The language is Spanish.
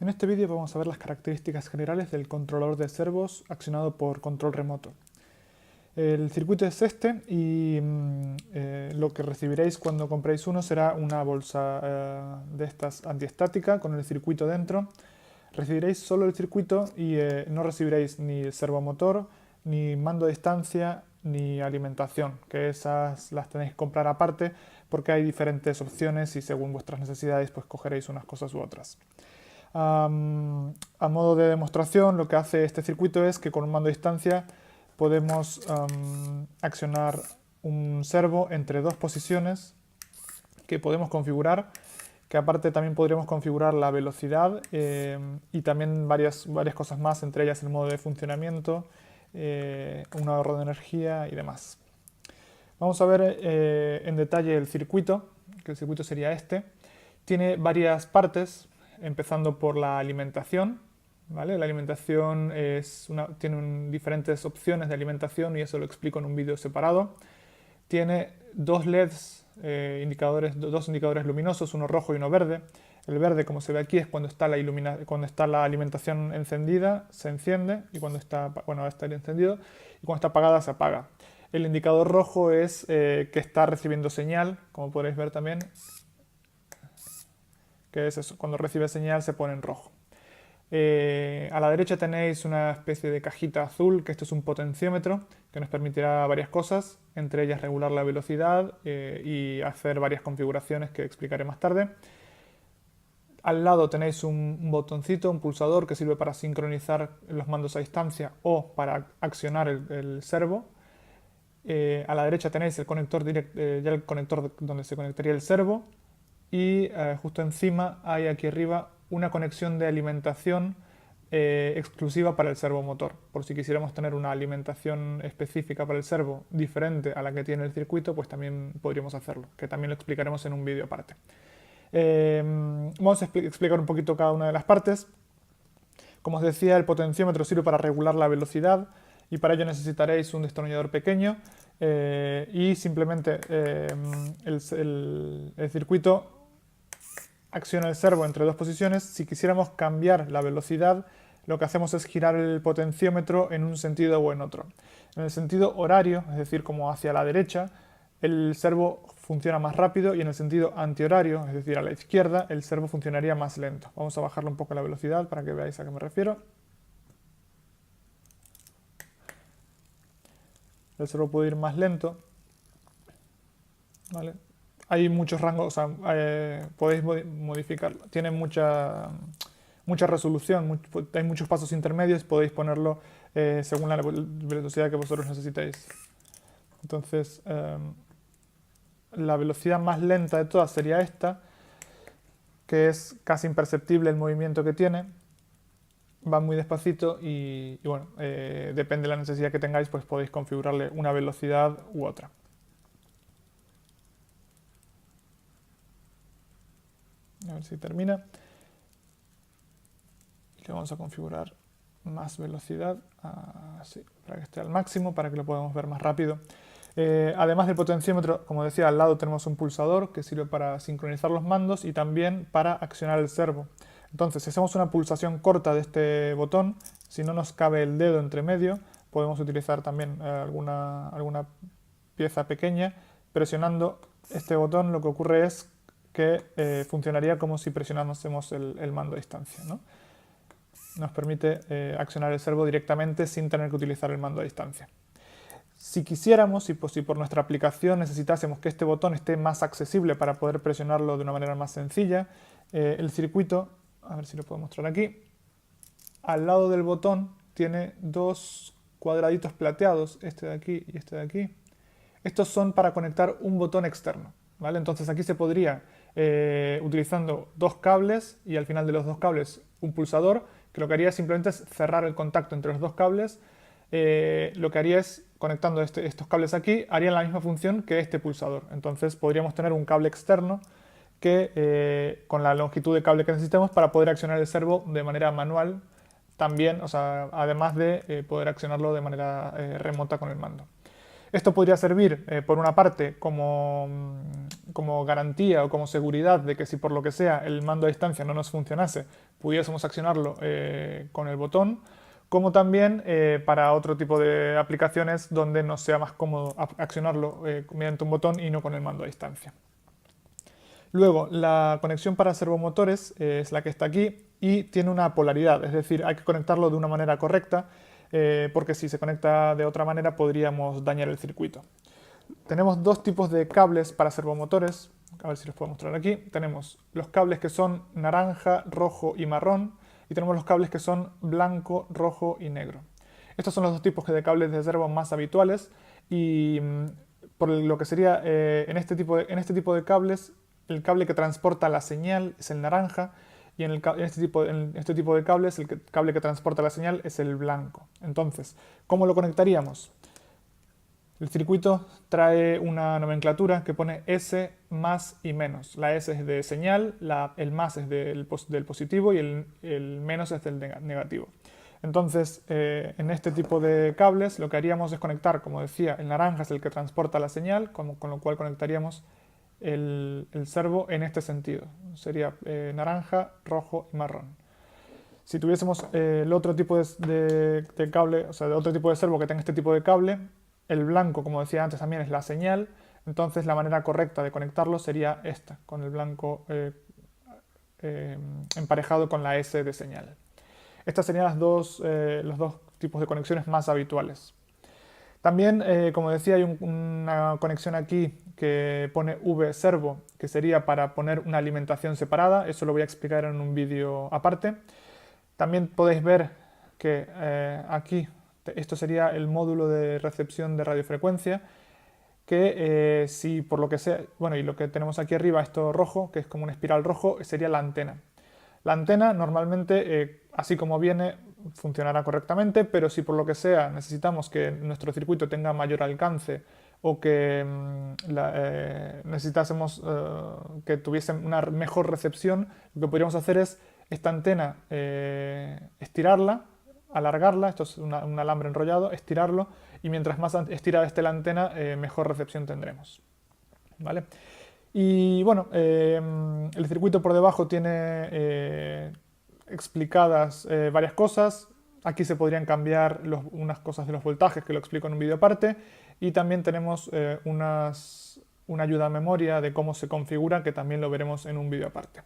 En este vídeo vamos a ver las características generales del controlador de servos accionado por control remoto. El circuito es este y lo que recibiréis cuando compréis uno será una bolsa de estas antiestática con el circuito dentro. Recibiréis solo el circuito y no recibiréis ni servomotor, ni mando a distancia, ni alimentación, que esas las tenéis que comprar aparte porque hay diferentes opciones y según vuestras necesidades pues cogeréis unas cosas u otras. A modo de demostración, lo que hace este circuito es que con un mando a distancia podemos accionar un servo entre dos posiciones que podemos configurar, que aparte también podríamos configurar la velocidad y también varias cosas más, entre ellas el modo de funcionamiento, un ahorro de energía y demás. Vamos a ver en detalle el circuito, que el circuito sería este. Tiene varias partes, empezando por la alimentación. ¿Vale? La alimentación tiene diferentes opciones de alimentación y eso lo explico en un vídeo separado. Tiene dos LEDs, dos indicadores luminosos, uno rojo y uno verde. El verde, como se ve aquí, es cuando está la alimentación encendida, se enciende, y cuando está, bueno, va a estar encendido, y cuando está apagada, se apaga. El indicador rojo es que está recibiendo señal, como podréis ver también, que es eso, cuando recibe señal se pone en rojo. A la derecha tenéis una especie de cajita azul, que esto es un potenciómetro, que nos permitirá varias cosas, entre ellas regular la velocidad y hacer varias configuraciones que explicaré más tarde. Al lado tenéis un botoncito, un pulsador que sirve para sincronizar los mandos a distancia o para accionar el servo. A la derecha tenéis el conector ya el conector donde se conectaría el servo y justo encima hay aquí arriba una conexión de alimentación exclusiva para el servomotor. Por si quisiéramos tener una alimentación específica para el servo diferente a la que tiene el circuito, pues también podríamos hacerlo, que también lo explicaremos en un vídeo aparte. Vamos a explicar un poquito cada una de las partes. Como os decía, el potenciómetro sirve para regular la velocidad y para ello necesitaréis un destornillador pequeño y simplemente el circuito acciona el servo entre dos posiciones. Si quisiéramos cambiar la velocidad, lo que hacemos es girar el potenciómetro en un sentido o en otro. En el sentido horario, es decir, como hacia la derecha, el servo funciona más rápido y en el sentido antihorario, es decir, a la izquierda, el servo funcionaría más lento. Vamos a bajarle un poco la velocidad para que veáis a qué me refiero. El servo puede ir más lento. ¿Vale? Hay muchos rangos, o sea, podéis modificarlo. Tiene mucha resolución, hay muchos pasos intermedios, podéis ponerlo según la velocidad que vosotros necesitéis. Entonces, la velocidad más lenta de todas sería esta, que es casi imperceptible el movimiento que tiene. Va muy despacito y bueno, depende de la necesidad que tengáis, pues podéis configurarle una velocidad u otra. A ver si termina. Le vamos a configurar más velocidad, así, para que esté al máximo, para que lo podamos ver más rápido. Además del potenciómetro, como decía, al lado tenemos un pulsador que sirve para sincronizar los mandos y también para accionar el servo. Entonces, si hacemos una pulsación corta de este botón, si no nos cabe el dedo entre medio, podemos utilizar también alguna pieza pequeña. Presionando este botón lo que ocurre es que funcionaría como si presionásemos el mando a distancia, ¿no? Nos permite accionar el servo directamente sin tener que utilizar el mando a distancia. Si quisiéramos, si por nuestra aplicación necesitásemos que este botón esté más accesible para poder presionarlo de una manera más sencilla, el circuito, a ver si lo puedo mostrar aquí, al lado del botón tiene dos cuadraditos plateados, este de aquí y este de aquí. Estos son para conectar un botón externo, ¿vale? Entonces aquí se podría, utilizando dos cables y al final de los dos cables un pulsador, que lo que haría simplemente es cerrar el contacto entre los dos cables. Lo que haría es, conectando estos cables aquí, harían la misma función que este pulsador. Entonces podríamos tener un cable externo que con la longitud de cable que necesitemos para poder accionar el servo de manera manual también, o sea, además de poder accionarlo de manera remota con el mando. Esto podría servir, por una parte, como garantía o como seguridad de que si por lo que sea el mando a distancia no nos funcionase, pudiésemos accionarlo con el botón, como también para otro tipo de aplicaciones donde nos sea más cómodo accionarlo mediante un botón y no con el mando a distancia. Luego, la conexión para servomotores es la que está aquí y tiene una polaridad, es decir, hay que conectarlo de una manera correcta porque si se conecta de otra manera podríamos dañar el circuito. Tenemos dos tipos de cables para servomotores, a ver si los puedo mostrar aquí. Tenemos los cables que son naranja, rojo y marrón y tenemos los cables que son blanco, rojo y negro. Estos son los dos tipos de cables de servo más habituales y por lo que sería en este tipo de cables, el cable que transporta la señal es el naranja y en este tipo de cables el cable que transporta la señal es el blanco. Entonces, ¿cómo lo conectaríamos? El circuito trae una nomenclatura que pone S, más y menos. La S es de señal, el más es del positivo y el menos es del negativo. Entonces, en este tipo de cables lo que haríamos es conectar, como decía, el naranja es el que transporta la señal, con lo cual conectaríamos el servo en este sentido. Sería naranja, rojo y marrón. Si tuviésemos el otro tipo de cable, o sea, otro tipo de servo que tenga este tipo de cable, el blanco, como decía antes, también es la señal, entonces la manera correcta de conectarlo sería esta, con el blanco emparejado con la S de señal. Estas serían los dos tipos de conexiones más habituales. También, como decía, hay una conexión aquí que pone V-servo, que sería para poner una alimentación separada. Eso lo voy a explicar en un vídeo aparte. También podéis ver que aquí, esto sería el módulo de recepción de radiofrecuencia, que si por lo que sea, bueno, y lo que tenemos aquí arriba, esto rojo, que es como una espiral rojo, sería la antena. La antena normalmente, así como viene, funcionará correctamente, pero si por lo que sea necesitamos que nuestro circuito tenga mayor alcance o que necesitásemos que tuviese una mejor recepción, lo que podríamos hacer es esta antena estirarla, alargarla, esto es un alambre enrollado, estirarlo, y mientras más estirada esté la antena, mejor recepción tendremos. ¿Vale? Y bueno, el circuito por debajo tiene explicadas varias cosas. Aquí se podrían cambiar unas cosas de los voltajes, que lo explico en un vídeo aparte. Y también tenemos una ayuda a memoria de cómo se configura, que también lo veremos en un vídeo aparte.